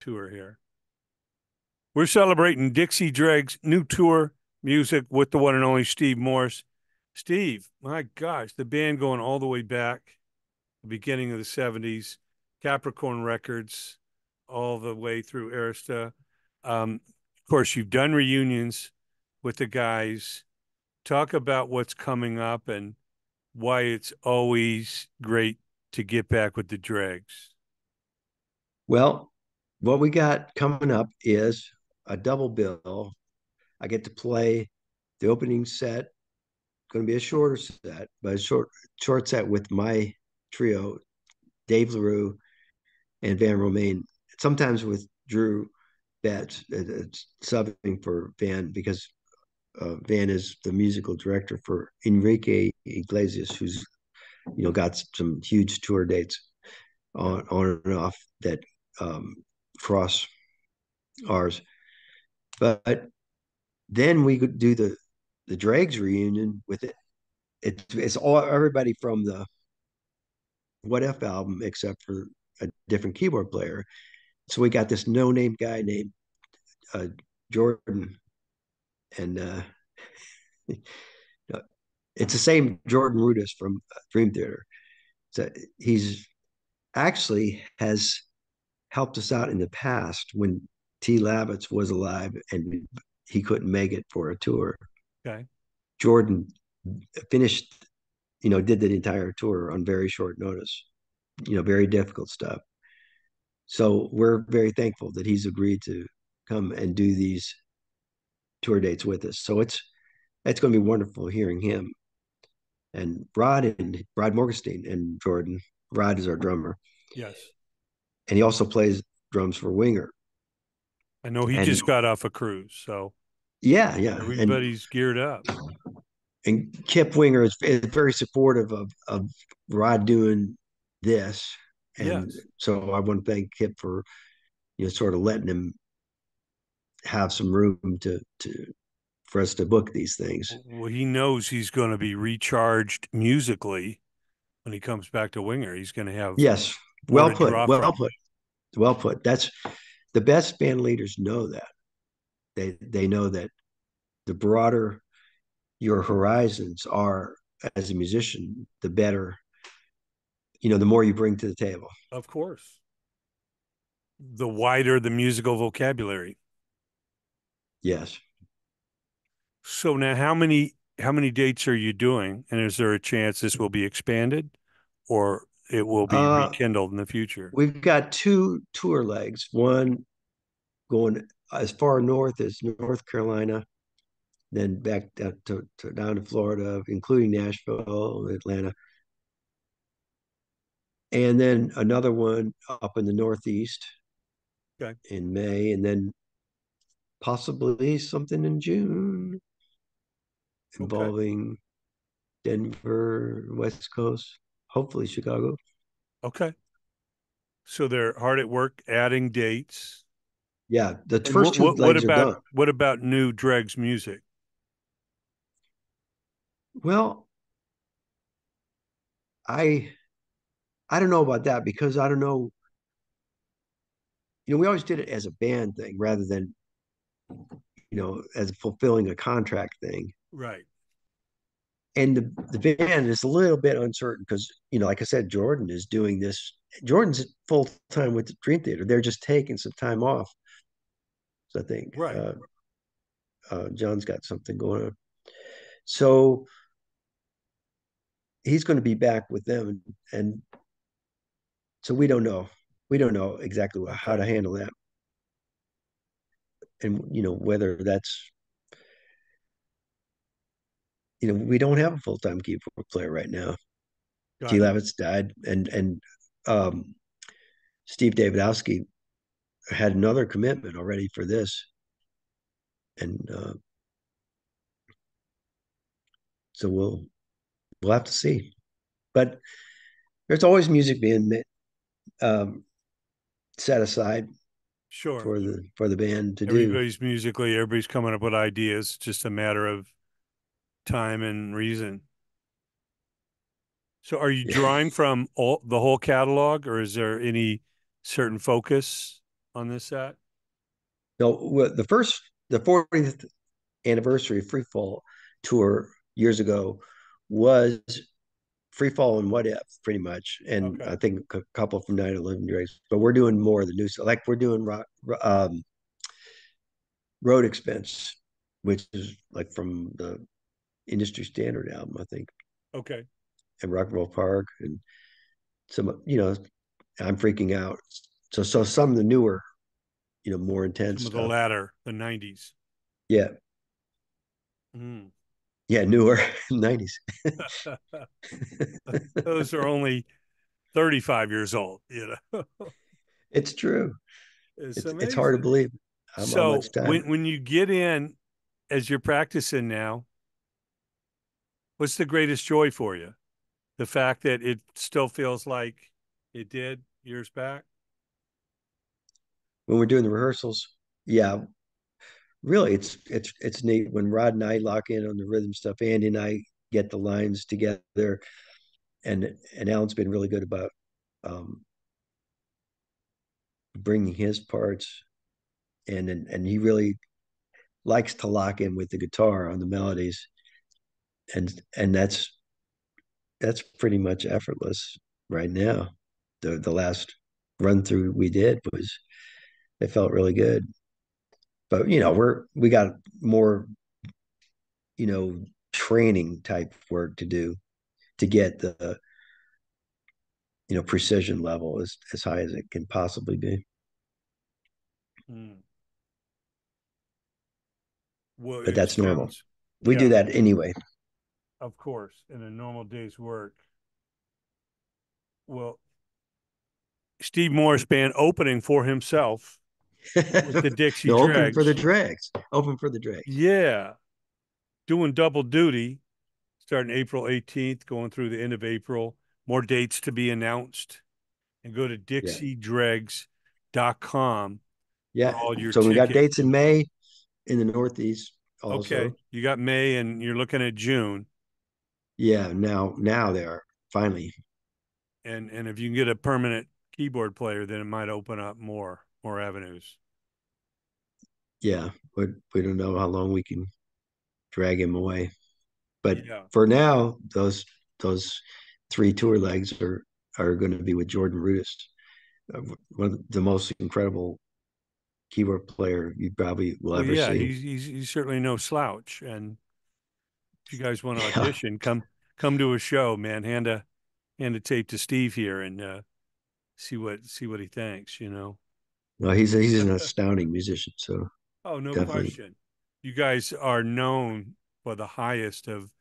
tour here. We're celebrating Dixie Dregs' new tour music with the one and only Steve Morse. Steve, my gosh, the band going all the way back, the beginning of the 70s, Capricorn Records, all the way through Arista. Of course, you've done reunions with the guys. Talk about what's coming up and why it's always great to get back with the Dregs. Well, what we got coming up is a double bill. I get to play the opening set. Going to be a shorter set, but a short set with my trio, Dave LaRue and Van Romain. Sometimes with Drew Betts, it's subbing for Van because Van is the musical director for Enrique Iglesias, who's got some huge tour dates on and off that cross ours. But then we could do the Dregs reunion with it. It's all everybody from the What If album except for a different keyboard player. So we got this no name guy named uh, Jordan, and it's the same Jordan Rudess from Dream Theater. So he's actually has helped us out in the past when T. Lavitz was alive and he couldn't make it for a tour. Okay. Jordan finished, did the entire tour on very short notice, very difficult stuff. So we're very thankful that he's agreed to come and do these tour dates with us. So it's going to be wonderful hearing him and Rod Morgenstein and Jordan. Rod is our drummer, Yes. and he also plays drums for Winger. I know he And just got off a cruise, so yeah, yeah, everybody's geared up. and Kip Winger is very supportive of Rod doing this, and Yes. so I want to thank Kip for sort of letting him have some room to for us to book these things. Well, he knows he's going to be recharged musically when he comes back to Winger. He's going to have Yes, more well to put, draw well from. put, well put. That's the best band leaders know that. They know that the broader your horizons are as a musician, the better, the more you bring to the table. Of course. The wider the musical vocabulary. Yes. So now how many dates are you doing? And is there a chance this will be expanded or it will be Uh, rekindled in the future? we've got two tour legs, one going as far north as North Carolina, then back down to Florida, including Nashville, Atlanta, and then another one up in the Northeast Okay. in May, and then possibly something in June Okay. involving Denver, West Coast, hopefully Chicago. Okay. So they're hard at work adding dates. Yeah, the And first two what legs are about done. new Dregs music? Well, I I don't know about that because I don't know. We always did it as a band thing rather than as fulfilling a contract thing. Right. And the band is a little bit uncertain because like I said, Jordan is doing this. Jordan's full time with the Dream Theater. They're just taking some time off. So I think Right. John's got something going on. So he's going to be back with them, and so we don't know. We don't know exactly how Okay. to handle that, and whether that's we don't have a full time keyboard player right now. T. Got it. Lavitz died, and um, Steve Davidowski had another commitment already for this, and so we'll have to see. But there's always music being um, set aside Sure. for the band to do. Everybody's coming up with ideas. It's just a matter of time and reason. So are you drawing from the whole catalog or is there any certain focus? on this set? No, the 40th anniversary Free Fall tour years ago was Free Fall and What If, pretty much, and Okay. I think a couple from Night of Living Dregs. But we're doing more of the new stuff. Like we're doing Road Expense, which is like from the industry standard album, I think, Okay. and Rock and Roll Park, and some, I'm freaking out. So some of the newer, more intense Some of the stuff. latter, the 90s. Yeah, Mm. yeah, newer 90s. Those are only 35 years old, It's true. It's It's hard to amazing. believe how So much time. when you get in as you're practicing now, what's the greatest joy for you? The fact that it still feels like it did years back? When we're doing the rehearsals, yeah, really, it's neat when Rod and I lock in on the rhythm stuff. Andy and I get the lines together, and Alan's been really good about um, bringing his parts, and he really likes to lock in with the guitar on the melodies, and that's pretty much effortless right now. The last run through we did was it felt really good, but we got more you know training type work to do to get the precision level as high as it can possibly be. Mm. Well, But it that's normal. sounds, We do yeah, that anyway. of course, in a normal day's work. Well, Steve Morse Band opening for himself with the Dixie No, open for the Dregs. dregs. Open for the dregs. Yeah, doing double duty starting April 18th, going through the end of April. More dates to be announced. And go to Yeah. DIXIEDREGS.com for Yeah. all your So we got ticket dates in info. May in the Northeast Okay, also. you got May and you're looking at June. Yeah. Now they are finally. And if you can get a permanent keyboard player, then it might open up more avenues. Yeah. But we don't know how long we can drag him away. But Yeah. for now, those three tour legs are going to be with Jordan Rudess, one of the most incredible keyboard player you probably will Well, ever yeah, see. he's certainly no slouch. And if you guys want to Yeah. audition, come to a show, man. Hand a tape to Steve here and see what he thinks. Well, he's an astounding musician. So Oh, no definitely, question. You guys are known for the highest of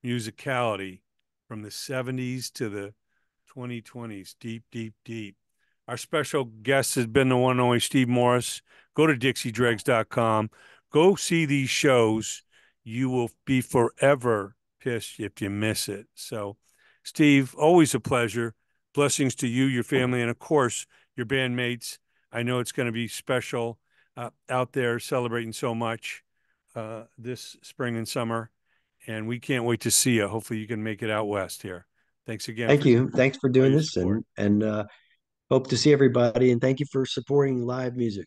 musicality from the 70s to the 2020s. Deep, deep, deep. Our special guest has been the one and only Steve Morse. Go to DixieDregs.com. Go see these shows. You will be forever pissed if you miss it. So, Steve, always a pleasure. Blessings to you, your family, and of course, your bandmates. I know it's going to be special out there celebrating so much this spring and summer. And we can't wait to see you. Hopefully, you can make it out west here. Thanks again thank for you. Thanks for all doing your this, support. and hope to see everybody. And thank you for supporting live music.